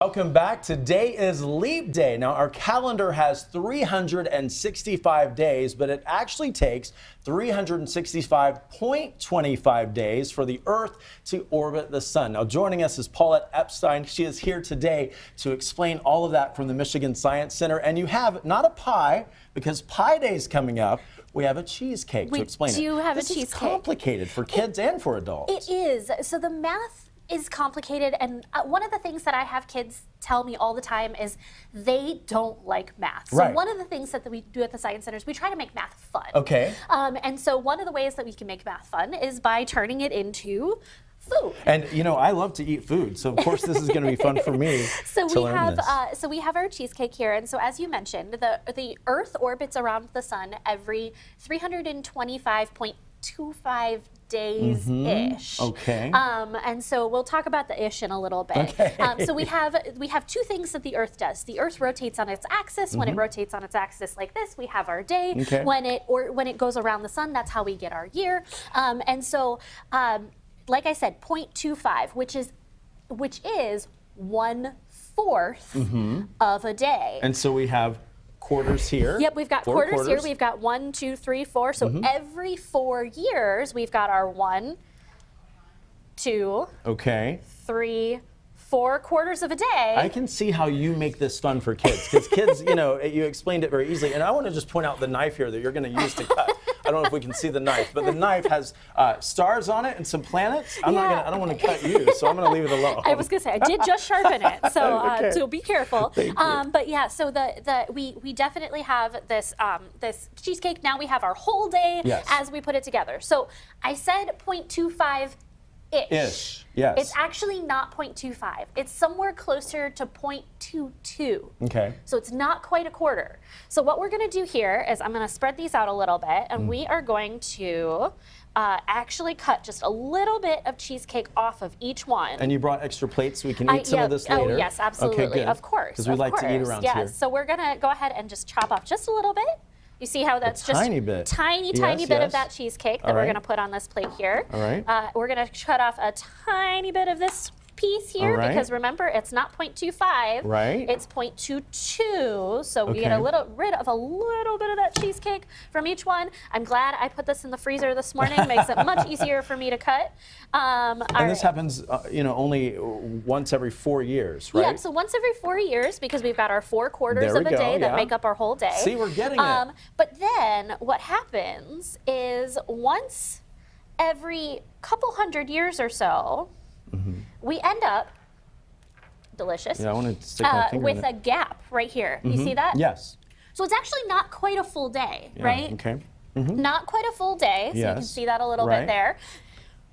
Welcome back. Today is Leap Day. Now, our calendar has 365 days, but it actually takes 365.25 days for the Earth to orbit the sun. Now, joining us is Paulette Epstein. She is here today to explain all of that from the Michigan Science Center. And you have not a pie, because Pie Day is coming up. We have a cheesecake to explain it. We do have a cheesecake. This is complicated for kids and for adults. It is. So the math is complicated, and one of the things that I have kids tell me all the time is they don't like math. So one of the things that we do at the Science Center is we try to make math fun. Okay. And so one of the ways that we can make math fun is by turning it into food. And you know, I love to eat food, so of course this is going to be fun for me. So we have our cheesecake here, and so as you mentioned, the Earth orbits around the sun every 325.25 days-ish. Okay. And so we'll talk about the ish in a little bit. Okay. So we have two things that the Earth does. The Earth rotates on its axis. When it rotates on its axis like this, we have our day. Okay. When it goes around the sun, that's how we get our year. And so, like I said, 0.25, which is 1/4 of a day. And so we have quarters here. Yep, we've got quarters here. We've got 1, 2, 3, 4. So every 4 years, we've got our 1, 2, 3, 4 quarters of a day. I can see how you make this fun for kids, because kids, you know, you explained it very easily. And I want to just point out the knife here that you're going to use to cut. I don't know if we can see the knife, but the knife has stars on it and some planets. I don't want to cut you, so I'm going to leave it alone. I was going to say, I did just sharpen it, so so be careful. But yeah, so we definitely have this this cheesecake. Now we have our whole day as we put it together. So I said 0.25 ish. Yes. It's actually not 0.25. It's somewhere closer to 0.22. Okay. So it's not quite a quarter. So what we're going to do here is I'm going to spread these out a little bit, and we are going to actually cut just a little bit of cheesecake off of each one. And you brought extra plates so we can eat some of this later? Oh, yes, absolutely. Okay, good. Of course. Because we like to eat around here. So we're going to go ahead and just chop off just a little bit. You see how that's just tiny bit. Tiny bit of that cheesecake that we're going to put on this plate here. All right. We're going to cut off a tiny bit of this piece here because remember, it's not 0.25. Right. It's 0.22. So we get rid of a little bit of that cheesecake from each one. I'm glad I put this in the freezer this morning. Makes it much easier for me to cut. And this happens, you know, only once every 4 years, right? Yeah, so once every 4 years, because we've got our 4 quarters of a day that make up our whole day. See, we're getting it. But then what happens is once every couple hundred years or so, we end up, delicious, I want to stick my finger with in a gap right here. You see that? Yes. So it's actually not quite a full day, right? Okay. Not quite a full day, so you can see that a little bit there.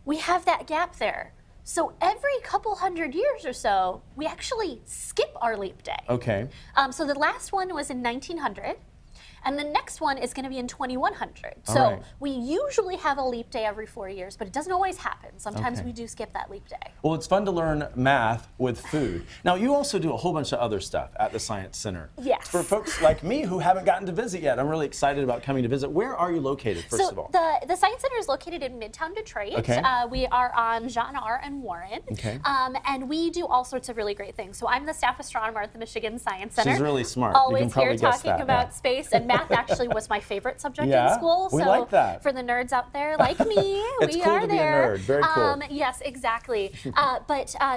We have that gap there. So every couple hundred years or so, we actually skip our leap day. Okay. So the last one was in 1900. And the next one is going to be in 2100. So we usually have a leap day every 4 years, but it doesn't always happen. Sometimes we do skip that leap day. Well, it's fun to learn math with food. Now, you also do a whole bunch of other stuff at the Science Center. Yes. For folks like me who haven't gotten to visit yet, I'm really excited about coming to visit. Where are you located, first of all? The Science Center is located in Midtown Detroit. Okay. We are on Jean R. and Warren. Okay. And we do all sorts of really great things. So I'm the staff astronomer at the Michigan Science Center. She's really smart. Always here talking about space, and math actually was my favorite subject in school. We so like that. For the nerds out there like me, it's we cool are to there. Be a nerd. Very cool. Yes, exactly.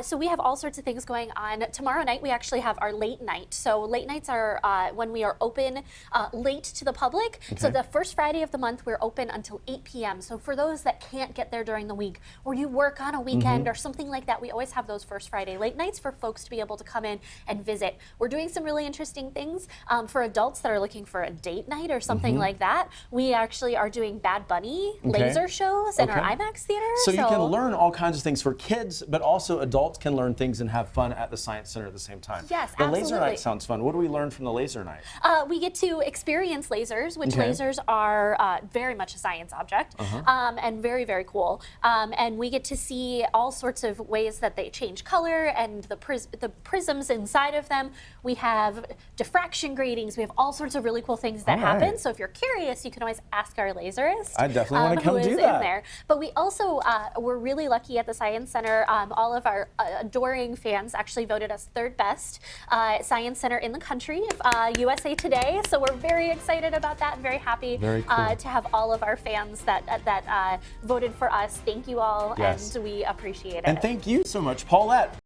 So we have all sorts of things going on. Tomorrow night we actually have our late night. So late nights are when we are open late to the public. So the first Friday of the month we're open until 8 p.m. So for those that can't get there during the week, or you work on a weekend or something like that, we always have those first Friday late nights for folks to be able to come in and visit. We're doing some really interesting things for adults that are looking for a date night or something like that. We actually are doing Bad Bunny laser shows in our IMAX theater. So you can learn all kinds of things for kids, but also adults can learn things and have fun at the Science Center at the same time. Yes, the absolutely. laser night sounds fun. What do we learn from the laser night? We get to experience lasers, which lasers are very much a science object and very, very cool. And we get to see all sorts of ways that they change color and the prisms inside of them. We have diffraction gratings. We have all sorts of really cool things things that All right. happen. So if you're curious, you can always ask our laserist. I definitely want to come who do is that. in there. But we also we're really lucky at the Science Center. All of our adoring fans actually voted us third best Science Center in the country, USA Today. So we're very excited about that and very happy Very cool. to have all of our fans that voted for us. Thank you all, Yes. and we appreciate it. And thank you so much, Paulette.